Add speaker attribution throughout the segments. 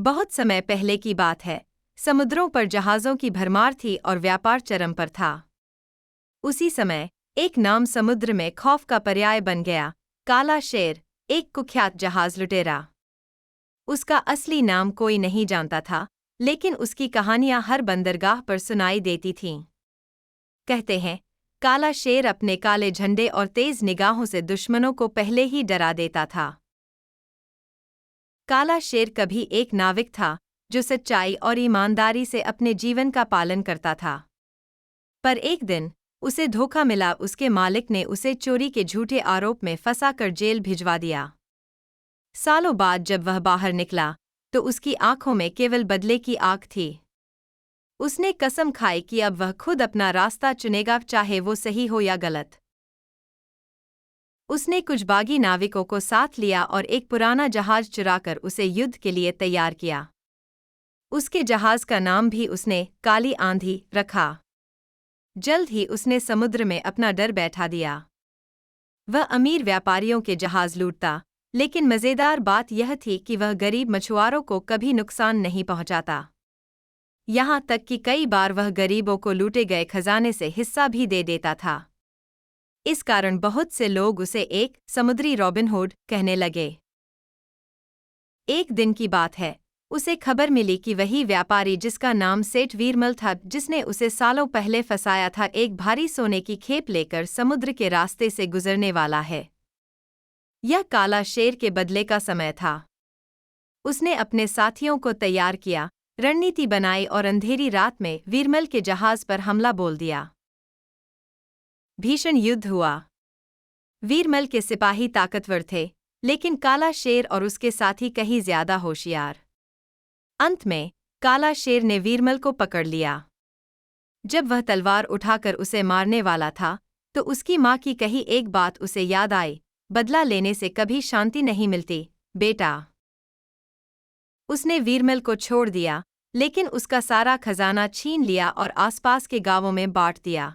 Speaker 1: बहुत समय पहले की बात है। समुद्रों पर जहाज़ों की भरमार थी और व्यापार चरम पर था। उसी समय एक नाम समुद्र में खौफ का पर्याय बन गया, काला शेर, एक कुख्यात जहाज़ लुटेरा। उसका असली नाम कोई नहीं जानता था, लेकिन उसकी कहानियां हर बंदरगाह पर सुनाई देती थीं। कहते हैं, काला शेर अपने काले झंडे और तेज निगाहों से दुश्मनों को पहले ही डरा देता था। काला शेर कभी एक नाविक था जो सच्चाई और ईमानदारी से अपने जीवन का पालन करता था। पर एक दिन उसे धोखा मिला। उसके मालिक ने उसे चोरी के झूठे आरोप में फंसाकर जेल भिजवा दिया। सालों बाद जब वह बाहर निकला तो उसकी आंखों में केवल बदले की आग थी। उसने कसम खाई कि अब वह खुद अपना रास्ता चुनेगा, चाहे वो सही हो या गलत। उसने कुछ बागी नाविकों को साथ लिया और एक पुराना जहाज चुराकर उसे युद्ध के लिए तैयार किया। उसके जहाज का नाम भी उसने काली आंधी रखा। जल्द ही उसने समुद्र में अपना डर बैठा दिया। वह अमीर व्यापारियों के जहाज लूटता, लेकिन मज़ेदार बात यह थी कि वह गरीब मछुआरों को कभी नुकसान नहीं पहुंचाता। यहाँ तक कि कई बार वह गरीबों को लूटे गए खजाने से हिस्सा भी दे देता था। इस कारण बहुत से लोग उसे एक समुद्री रॉबिनहुड कहने लगे। एक दिन की बात है, उसे खबर मिली कि वही व्यापारी जिसका नाम सेठ वीरमल था, जिसने उसे सालों पहले फंसाया था, एक भारी सोने की खेप लेकर समुद्र के रास्ते से गुजरने वाला है। यह काला शेर के बदले का समय था। उसने अपने साथियों को तैयार किया, रणनीति बनाई और अंधेरी रात में वीरमल के जहाज पर हमला बोल दिया। भीषण युद्ध हुआ। वीरमल के सिपाही ताकतवर थे, लेकिन काला शेर और उसके साथी कहीं ज्यादा होशियार। अंत में काला शेर ने वीरमल को पकड़ लिया। जब वह तलवार उठाकर उसे मारने वाला था तो उसकी माँ की कही एक बात उसे याद आई, बदला लेने से कभी शांति नहीं मिलती, बेटा। उसने वीरमल को छोड़ दिया, लेकिन उसका सारा खजाना छीन लिया और आसपास के गांवों में बांट दिया।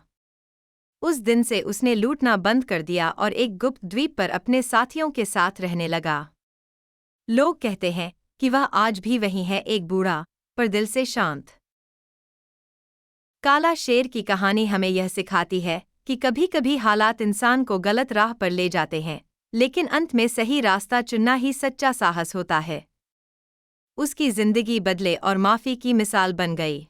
Speaker 1: उस दिन से उसने लूटना बंद कर दिया और एक गुप्त द्वीप पर अपने साथियों के साथ रहने लगा। लोग कहते हैं कि वह आज भी वही है, एक बूढ़ा पर दिल से शांत। काला शेर की कहानी हमें यह सिखाती है कि कभी-कभी हालात इंसान को गलत राह पर ले जाते हैं, लेकिन अंत में सही रास्ता चुनना ही सच्चा साहस होता है। उसकी जिंदगी बदले और माफी की मिसाल बन गई।